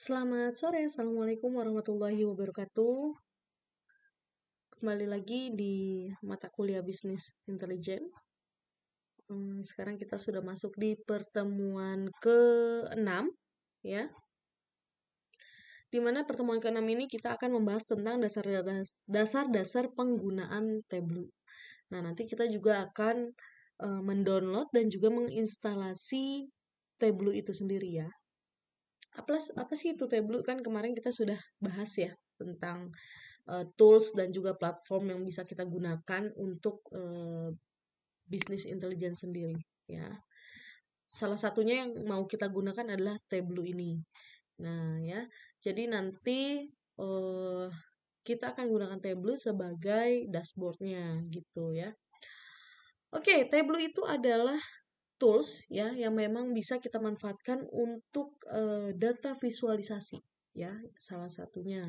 Selamat sore, Assalamualaikum warahmatullahi wabarakatuh. Kembali lagi di mata kuliah bisnis intelijen. Sekarang kita sudah masuk di pertemuan ke-6, ya. Di mana pertemuan ke-6 ini kita akan membahas tentang dasar-dasar penggunaan Tableau. Nah, nanti kita juga akan mendownload dan juga menginstalasi Tableau itu sendiri ya. Apa sih itu Tableau? Kan kemarin kita sudah bahas ya tentang tools dan juga platform yang bisa kita gunakan untuk bisnis intelijen sendiri ya. Salah satunya yang mau kita gunakan adalah Tableau ini. Nah ya, jadi nanti uh, kita akan gunakan Tableau sebagai dashboardnya gitu ya. Oke, Tableau itu adalah tools ya yang memang bisa kita manfaatkan untuk data visualisasi ya, salah satunya.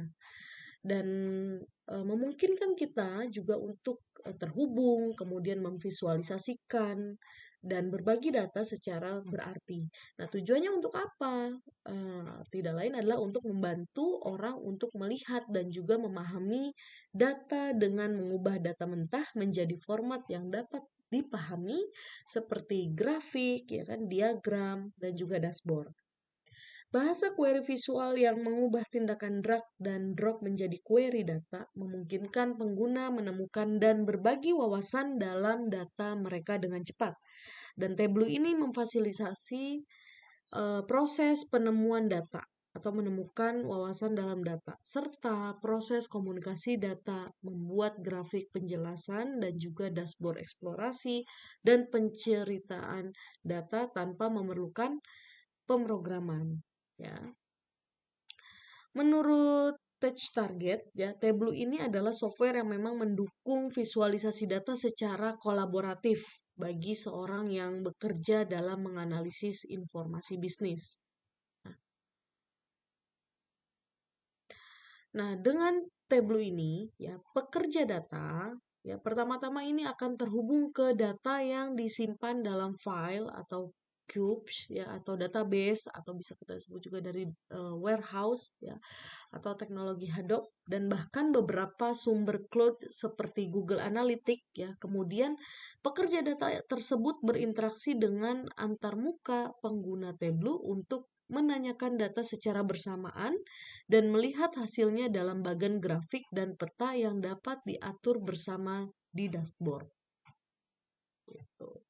Dan memungkinkan kita juga untuk terhubung, kemudian memvisualisasikan dan berbagi data secara berarti. Nah, tujuannya untuk apa? Tidak lain adalah untuk membantu orang untuk melihat dan juga memahami data dengan mengubah data mentah menjadi format yang dapat dipahami seperti grafik, ya kan, diagram dan juga dashboard. Bahasa query visual yang mengubah tindakan drag dan drop menjadi query data memungkinkan pengguna menemukan dan berbagi wawasan dalam data mereka dengan cepat. Dan Tableau ini memfasilitasi proses penemuan data atau menemukan wawasan dalam data, serta proses komunikasi data, membuat grafik penjelasan dan juga dashboard eksplorasi dan penceritaan data tanpa memerlukan pemrograman. Ya. Menurut Touch Target, ya, Tableau ini adalah software yang memang mendukung visualisasi data secara kolaboratif bagi seorang yang bekerja dalam menganalisis informasi bisnis. Nah, dengan Tableau ini, ya, pekerja data, ya, pertama-tama ini akan terhubung ke data yang disimpan dalam file atau cubes, ya, atau database, atau bisa kita sebut juga dari warehouse, ya, atau teknologi Hadoop, dan bahkan beberapa sumber cloud seperti Google Analytics, ya. Kemudian pekerja data tersebut berinteraksi dengan antarmuka pengguna Tableau untuk menanyakan data secara bersamaan dan melihat hasilnya dalam bagan grafik dan peta yang dapat diatur bersama di dashboard. Gitu.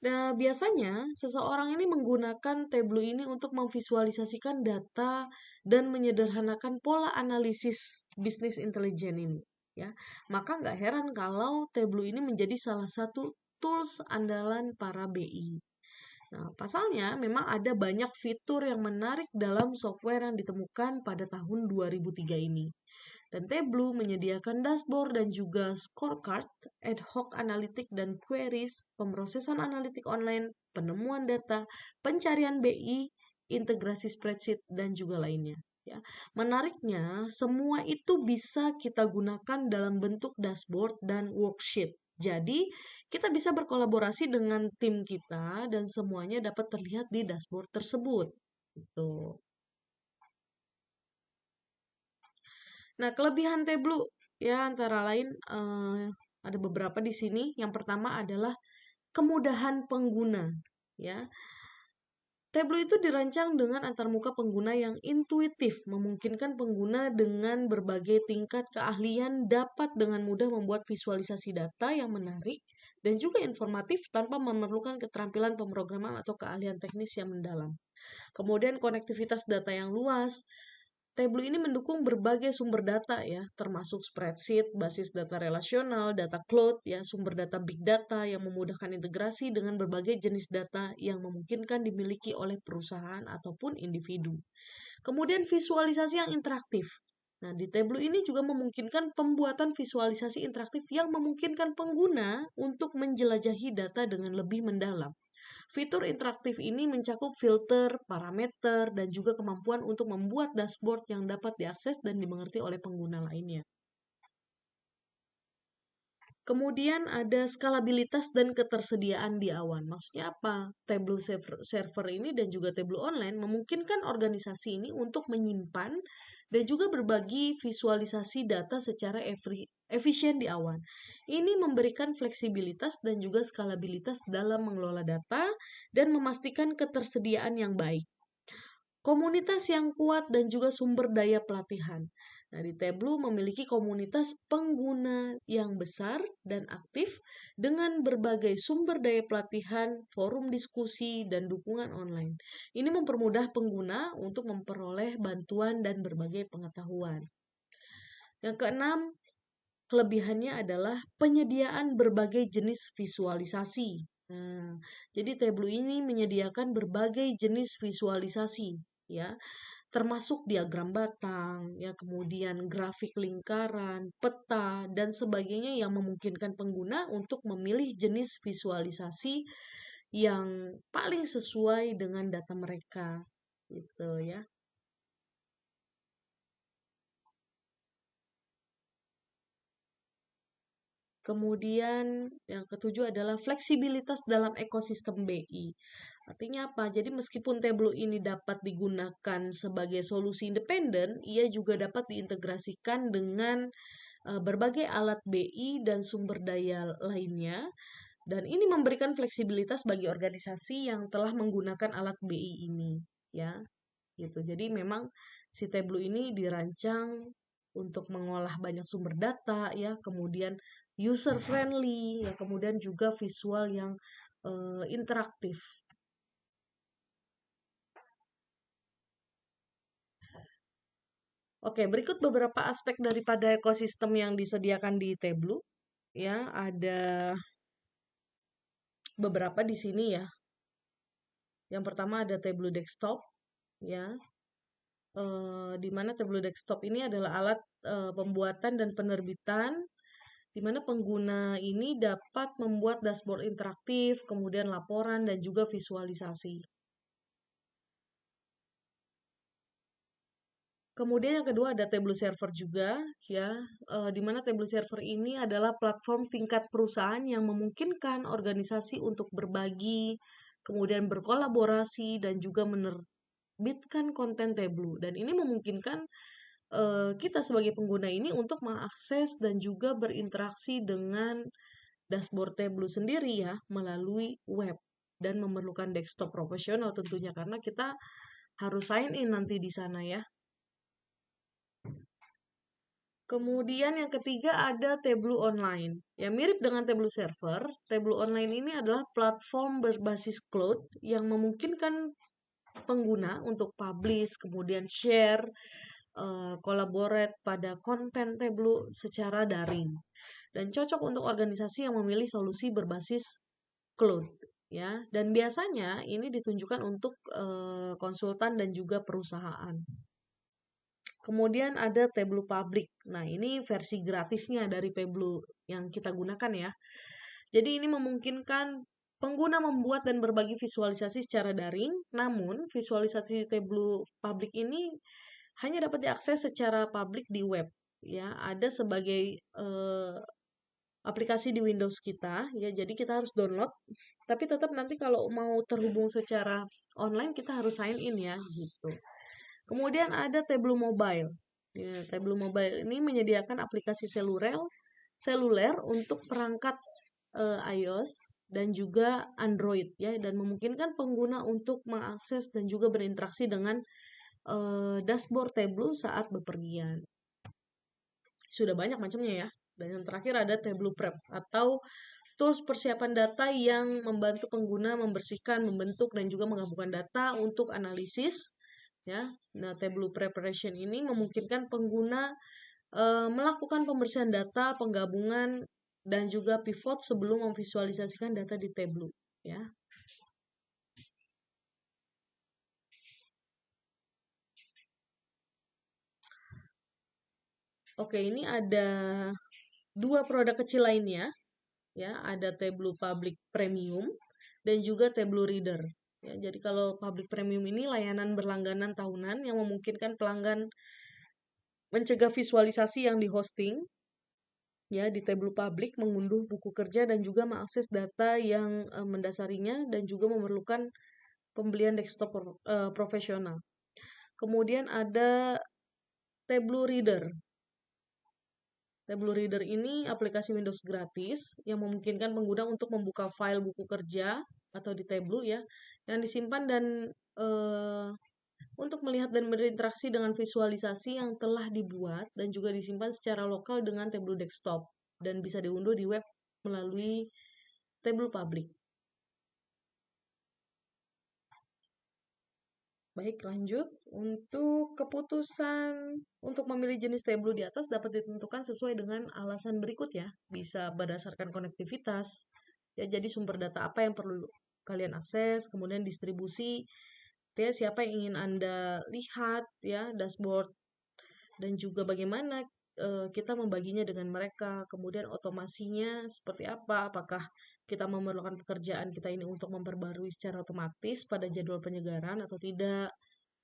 Nah, biasanya seseorang ini menggunakan Tableau ini untuk memvisualisasikan data dan menyederhanakan pola analisis bisnis intelijen ini. Ya, maka nggak heran kalau Tableau ini menjadi salah satu tools andalan para BI. Nah, pasalnya memang ada banyak fitur yang menarik dalam software yang ditemukan pada tahun 2003 ini. Dan Tableau menyediakan dashboard dan juga scorecard, ad hoc analitik dan queries, pemrosesan analitik online, penemuan data, pencarian BI, integrasi spreadsheet, dan juga lainnya. Ya. Menariknya, semua itu bisa kita gunakan dalam bentuk dashboard dan worksheet. Jadi, kita bisa berkolaborasi dengan tim kita dan semuanya dapat terlihat di dashboard tersebut. Gitu. Nah, kelebihan Tableau ya antara lain ada beberapa di sini. Yang pertama adalah kemudahan pengguna, ya. Tableau itu dirancang dengan antarmuka pengguna yang intuitif, memungkinkan pengguna dengan berbagai tingkat keahlian dapat dengan mudah membuat visualisasi data yang menarik dan juga informatif tanpa memerlukan keterampilan pemrograman atau keahlian teknis yang mendalam. Kemudian konektivitas data yang luas. Tableau ini mendukung berbagai sumber data ya, termasuk spreadsheet, basis data relasional, data cloud ya, sumber data big data yang memudahkan integrasi dengan berbagai jenis data yang memungkinkan dimiliki oleh perusahaan ataupun individu. Kemudian visualisasi yang interaktif. Nah, di Tableau ini juga memungkinkan pembuatan visualisasi interaktif yang memungkinkan pengguna untuk menjelajahi data dengan lebih mendalam. Fitur interaktif ini mencakup filter, parameter, dan juga kemampuan untuk membuat dashboard yang dapat diakses dan dimengerti oleh pengguna lainnya. Kemudian ada skalabilitas dan ketersediaan di awan. Maksudnya apa? Tableau server ini dan juga Tableau online memungkinkan organisasi ini untuk menyimpan dan juga berbagi visualisasi data secara efisien di awan. Ini memberikan fleksibilitas dan juga skalabilitas dalam mengelola data dan memastikan ketersediaan yang baik. Komunitas yang kuat dan juga sumber daya pelatihan. Nah, di Tableau memiliki komunitas pengguna yang besar dan aktif dengan berbagai sumber daya pelatihan, forum diskusi, dan dukungan online. Ini mempermudah pengguna untuk memperoleh bantuan dan berbagai pengetahuan. Yang keenam, kelebihannya adalah penyediaan berbagai jenis visualisasi. Nah, jadi Tableau ini menyediakan berbagai jenis visualisasi, ya, termasuk diagram batang, ya, kemudian grafik lingkaran, peta, dan sebagainya yang memungkinkan pengguna untuk memilih jenis visualisasi yang paling sesuai dengan data mereka, gitu ya. Kemudian yang ketujuh adalah fleksibilitas dalam ekosistem BI. Artinya apa? Jadi meskipun Tableau ini dapat digunakan sebagai solusi independen, ia juga dapat diintegrasikan dengan berbagai alat BI dan sumber daya lainnya. Dan ini memberikan fleksibilitas bagi organisasi yang telah menggunakan alat BI ini, ya. Gitu. Jadi memang si Tableau ini dirancang untuk mengolah banyak sumber data, ya, kemudian user friendly, ya, kemudian juga visual yang interaktif. Oke, berikut beberapa aspek daripada ekosistem yang disediakan di Tableau. Ya, ada beberapa di sini ya. Yang pertama ada Tableau Desktop, ya. Di mana Tableau Desktop ini adalah alat pembuatan dan penerbitan di mana pengguna ini dapat membuat dashboard interaktif, kemudian laporan dan juga visualisasi. Kemudian yang kedua ada Tableau Server juga, ya, di mana Tableau Server ini adalah platform tingkat perusahaan yang memungkinkan organisasi untuk berbagi, kemudian berkolaborasi dan juga menerbitkan konten Tableau. Dan ini memungkinkan kita sebagai pengguna ini untuk mengakses dan juga berinteraksi dengan dashboard Tableau sendiri ya melalui web dan memerlukan desktop profesional tentunya karena kita harus sign in nanti di sana ya. Kemudian yang ketiga ada Tableau Online. Ya mirip dengan Tableau Server, Tableau Online ini adalah platform berbasis cloud yang memungkinkan pengguna untuk publish, kemudian share, collaborate pada konten Tableau secara daring. Dan cocok untuk organisasi yang memilih solusi berbasis cloud. Ya, dan biasanya ini ditunjukkan untuk konsultan dan juga perusahaan. Kemudian ada Tableau Public. Nah, ini versi gratisnya dari Tableau yang kita gunakan ya. Jadi ini memungkinkan pengguna membuat dan berbagi visualisasi secara daring, namun visualisasi Tableau Public ini hanya dapat diakses secara publik di web. Ya, ada sebagai aplikasi di Windows kita, ya. Jadi kita harus download, tapi tetap nanti kalau mau terhubung secara online kita harus sign in ya, gitu. Kemudian ada Tableau Mobile. Ya, Tableau Mobile ini menyediakan aplikasi seluler untuk perangkat iOS dan juga Android ya dan memungkinkan pengguna untuk mengakses dan juga berinteraksi dengan dashboard Tableau saat bepergian. Sudah banyak macamnya ya. Dan yang terakhir ada Tableau Prep atau tools persiapan data yang membantu pengguna membersihkan, membentuk dan juga menggabungkan data untuk analisis ya. Nah, Tableau Preparation ini memungkinkan pengguna melakukan pembersihan data, penggabungan dan juga pivot sebelum memvisualisasikan data di Tableau ya. Oke, ini ada dua produk kecil lainnya ya, ada Tableau Public Premium dan juga Tableau Reader. Ya, jadi kalau Public Premium ini layanan berlangganan tahunan yang memungkinkan pelanggan mencegah visualisasi yang di hosting ya di Tableau Public mengunduh buku kerja dan juga mengakses data yang mendasarinya dan juga memerlukan pembelian desktop profesional. Kemudian ada Tableau Reader. Tableau Reader ini aplikasi Windows gratis yang memungkinkan pengguna untuk membuka file buku kerja atau di Tableau ya, yang disimpan dan untuk melihat dan berinteraksi dengan visualisasi yang telah dibuat dan juga disimpan secara lokal dengan Tableau Desktop dan bisa diunduh di web melalui Tableau Public. Baik, lanjut. Untuk keputusan untuk memilih jenis Tableau di atas dapat ditentukan sesuai dengan alasan berikut ya. Bisa berdasarkan konektivitas, ya jadi sumber data apa yang perlu kalian akses, kemudian distribusi, ya siapa yang ingin Anda lihat, ya dashboard, dan juga bagaimana kita membaginya dengan mereka, kemudian otomasinya seperti apa, apakah kita memerlukan pekerjaan kita ini untuk memperbarui secara otomatis pada jadwal penyegaran atau tidak,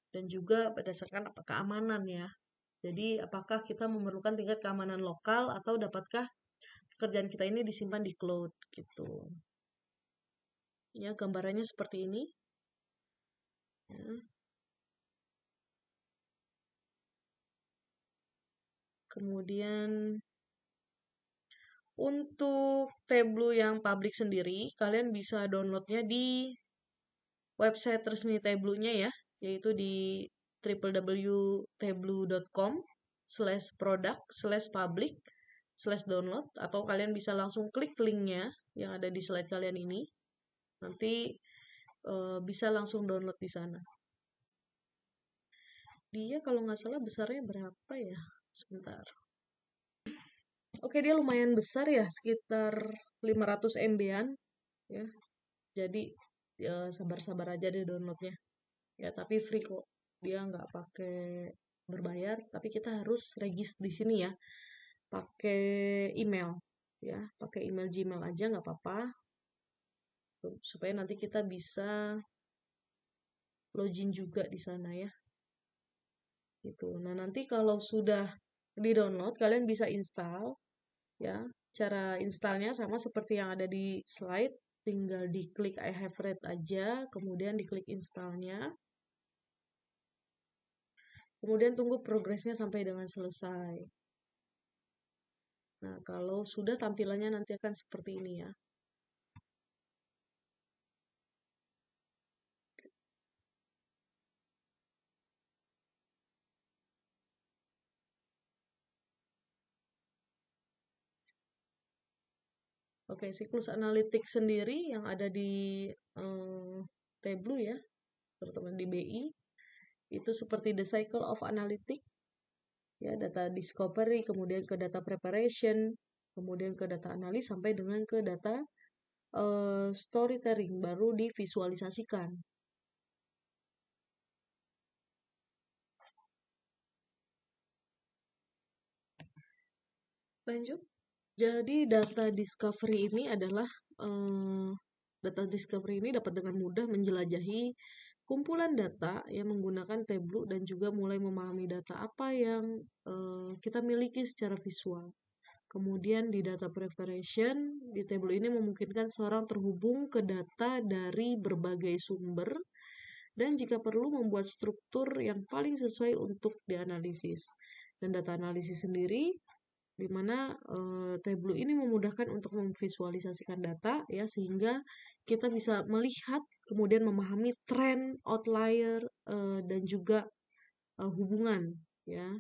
dan juga berdasarkan apa keamanan ya. Jadi apakah kita memerlukan tingkat keamanan lokal atau dapatkah pekerjaan kita ini disimpan di cloud gitu. Ya, gambarannya seperti ini. Ya. Kemudian untuk Tableau yang public sendiri, kalian bisa downloadnya di website resmi Tableau-nya ya, yaitu di www.tableau.com/product/public/download, atau kalian bisa langsung klik linknya yang ada di slide kalian ini. Nanti bisa langsung download di sana. Dia kalau nggak salah besarnya berapa ya? Sebentar. Oke, dia lumayan besar ya, sekitar 500 MB-an ya. Jadi sabar-sabar aja deh downloadnya. Ya, tapi free kok. Dia nggak pakai berbayar, tapi kita harus regis di sini ya. Pakai email ya, pakai email Gmail aja nggak apa-apa. Supaya nanti kita bisa login juga di sana ya. Gitu. Nah, nanti kalau sudah di-download, kalian bisa install ya. Cara installnya sama seperti yang ada di slide, tinggal diklik I have read aja, kemudian diklik installnya. Kemudian tunggu progresnya sampai dengan selesai. Nah, kalau sudah tampilannya nanti akan seperti ini ya. Oke, siklus analitik sendiri yang ada di Tableau ya, terutama di BI, itu seperti the cycle of analytic, ya data discovery, kemudian ke data preparation, kemudian ke data analis, sampai dengan ke data storytelling, baru divisualisasikan. Lanjut. Jadi data discovery ini adalah data discovery ini dapat dengan mudah menjelajahi kumpulan data yang menggunakan Tableau dan juga mulai memahami data apa yang kita miliki secara visual. Kemudian di data preparation, di Tableau ini memungkinkan seorang terhubung ke data dari berbagai sumber dan jika perlu membuat struktur yang paling sesuai untuk dianalisis. Dan data analisis sendiri di mana Tableau ini memudahkan untuk memvisualisasikan data ya, sehingga kita bisa melihat kemudian memahami tren, outlier, dan juga hubungan ya,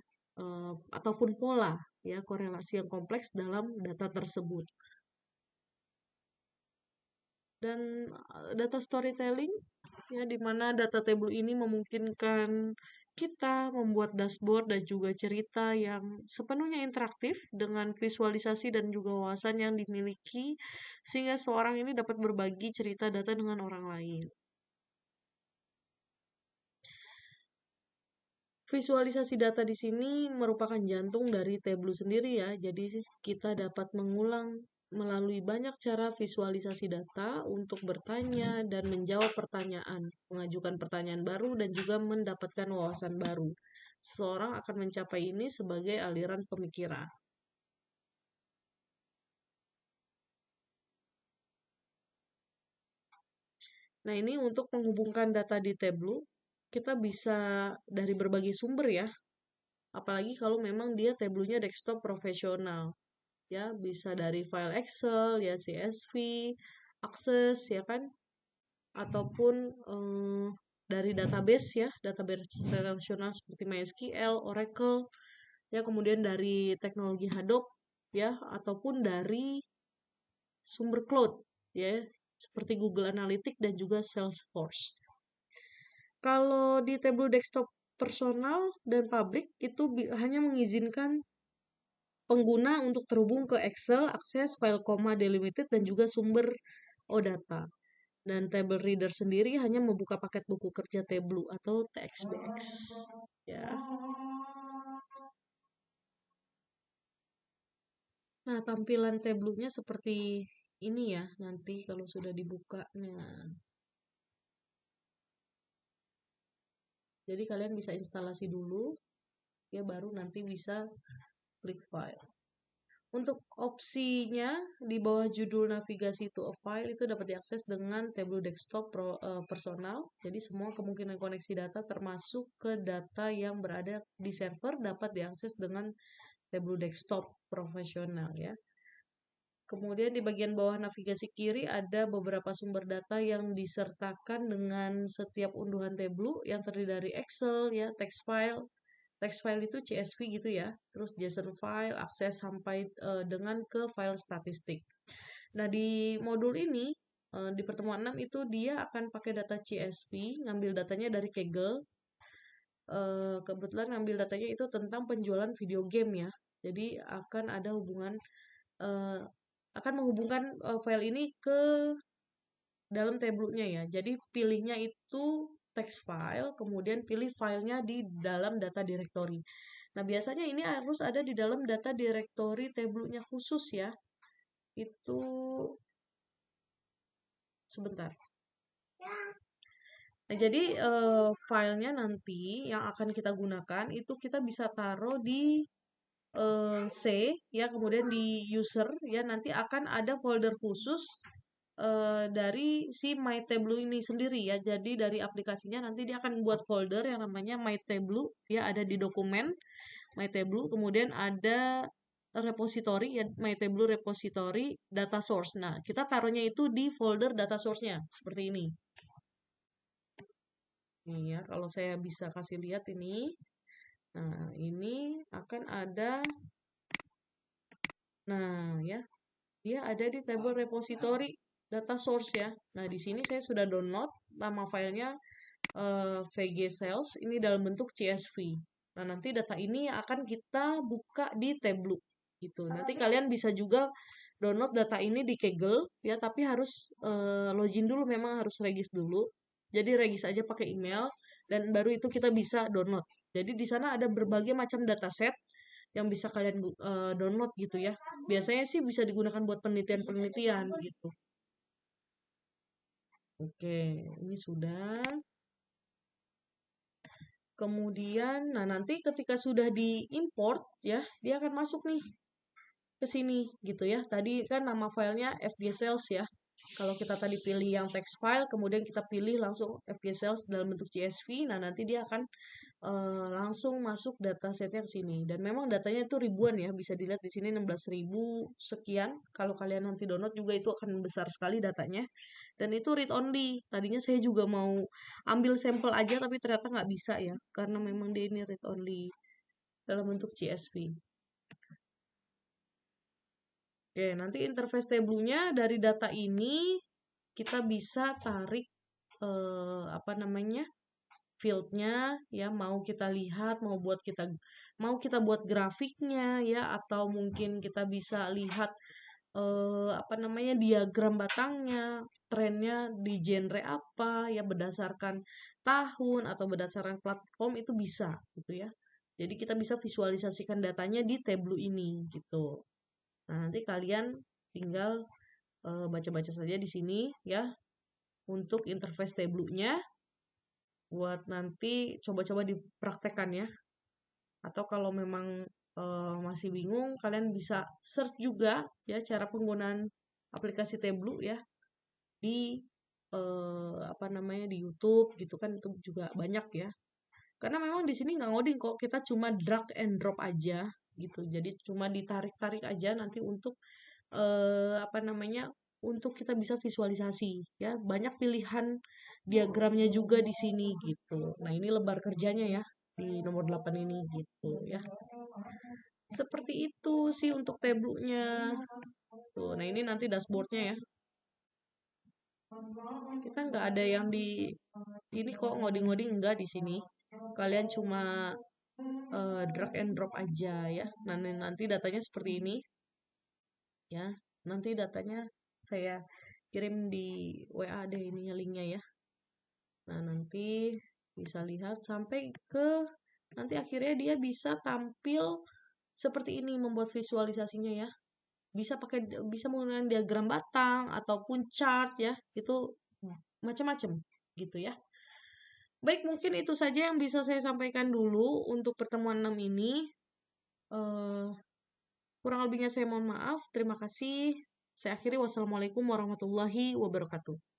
ataupun pola ya, korelasi yang kompleks dalam data tersebut. Dan data storytelling ya, di mana data Tableau ini memungkinkan kita membuat dashboard dan juga cerita yang sepenuhnya interaktif dengan visualisasi dan juga wawasan yang dimiliki, sehingga seorang ini dapat berbagi cerita data dengan orang lain. Visualisasi data di sini merupakan jantung dari Tableau sendiri ya. Jadi kita dapat mengulang melalui banyak cara visualisasi data untuk bertanya dan menjawab pertanyaan, mengajukan pertanyaan baru dan juga mendapatkan wawasan baru. Seseorang akan mencapai ini sebagai aliran pemikiran. Nah, ini untuk menghubungkan data di Tableau, kita bisa dari berbagai sumber ya. Apalagi kalau memang dia Tableau-nya desktop profesional. Ya, bisa dari file Excel, ya CSV, Access, ya kan? Ataupun dari database ya, database relasional seperti MySQL, Oracle, ya kemudian dari teknologi Hadoop, ya, ataupun dari sumber cloud, ya, seperti Google Analytics dan juga Salesforce. Kalau di Tableau desktop personal dan public itu hanya mengizinkan pengguna untuk terhubung ke Excel, akses file koma delimited dan juga sumber OData. Dan Table Reader sendiri hanya membuka paket buku kerja Tableau atau TXBX. Ya. Nah, tampilan Tableau-nya seperti ini ya nanti kalau sudah dibuka. Nah, jadi kalian bisa instalasi dulu, ya baru nanti bisa klik file. Untuk opsinya di bawah judul navigasi to a file itu dapat diakses dengan Tableau Desktop personal. Jadi semua kemungkinan koneksi data termasuk ke data yang berada di server dapat diakses dengan Tableau Desktop profesional ya. Kemudian di bagian bawah navigasi kiri ada beberapa sumber data yang disertakan dengan setiap unduhan Tableau yang terdiri dari Excel ya, text file itu CSV gitu ya, terus JSON file, akses sampai dengan ke file statistik. Nah, di modul ini, di pertemuan 6 itu dia akan pakai data CSV, ngambil datanya dari Kaggle. Kebetulan ngambil datanya itu tentang penjualan video game ya. Jadi akan ada hubungan, akan menghubungkan file ini ke dalam tabelnya ya. Jadi pilihnya itu text file, kemudian pilih filenya di dalam data directory. Nah, biasanya ini harus ada di dalam data directory tabelnya khusus ya. Itu sebentar. Nah, jadi filenya nanti yang akan kita gunakan itu kita bisa taruh di C ya, kemudian di user ya, nanti akan ada folder khusus dari si My Tableau ini sendiri ya. Jadi dari aplikasinya nanti dia akan buat folder yang namanya My Tableau ya, ada di dokumen My Tableau, kemudian ada repository ya, My Tableau repository data source. Nah, kita taruhnya itu di folder data source-nya seperti ini. Nih ya, kalau saya bisa kasih lihat ini. Nah, ini akan ada, nah ya, dia ada di table repository data source ya. Nah, di sini saya sudah download nama filenya VG Sales, ini dalam bentuk CSV. Nah, nanti data ini akan kita buka di Tableau gitu. Nanti kalian bisa juga download data ini di Kaggle ya, tapi harus login dulu, memang harus regis dulu. Jadi regis aja pakai email dan baru itu kita bisa download. Jadi di sana ada berbagai macam dataset yang bisa kalian download gitu ya. Biasanya sih bisa digunakan buat penelitian-penelitian gitu. Oke, ini sudah. Kemudian, nah nanti ketika sudah diimport ya, dia akan masuk nih ke sini gitu ya. Tadi kan nama filenya FG Sales ya. Kalau kita tadi pilih yang text file, kemudian kita pilih langsung FG Sales dalam bentuk CSV, nah nanti dia akan langsung masuk datasetnya ke sini. Dan memang datanya itu ribuan ya, bisa dilihat di sini 16.000 sekian. Kalau kalian nanti download juga itu akan besar sekali datanya. Dan itu read only. Tadinya saya juga mau ambil sampel aja, tapi ternyata nggak bisa ya, karena memang dia ini read only dalam bentuk CSV. Oke, nanti interface tabelnya dari data ini kita bisa tarik apa namanya, fieldnya ya, mau kita lihat, mau kita buat grafiknya ya, atau mungkin kita bisa lihat apa namanya, diagram batangnya, trennya di genre apa ya, berdasarkan tahun atau berdasarkan platform itu bisa gitu ya. Jadi kita bisa visualisasikan datanya di Tableau ini gitu. Nah, nanti kalian tinggal baca-baca saja di sini ya untuk interface Tableau-nya, buat nanti coba-coba dipraktekkan ya. Atau kalau memang masih bingung, kalian bisa search juga ya cara penggunaan aplikasi Tableau ya di apa namanya di YouTube gitu kan itu juga banyak ya. Karena memang di sini nggak ngoding kok, kita cuma drag and drop aja gitu. Jadi cuma ditarik-tarik aja nanti untuk apa namanya untuk kita bisa visualisasi ya. Banyak pilihan diagramnya juga di sini gitu. Nah, ini lembar kerjanya ya di nomor 8 ini gitu ya. Seperti itu sih untuk tabelnya. Tuh, nah ini nanti dashboardnya ya. Kita nggak ada yang di ini kok ngoding-ngoding enggak di sini. Kalian cuma drag and drop aja ya. Nanti datanya seperti ini ya. Nanti datanya saya kirim di WA deh ininya linknya ya. Nah, nanti bisa lihat sampai ke nanti akhirnya dia bisa tampil seperti ini membuat visualisasinya ya. Bisa menggunakan diagram batang ataupun chart ya. Itu macam-macam gitu ya. Baik, mungkin itu saja yang bisa saya sampaikan dulu untuk pertemuan 6 ini. Eh, Kurang lebihnya saya mohon maaf. Terima kasih. Saya akhiri. Wassalamualaikum warahmatullahi wabarakatuh.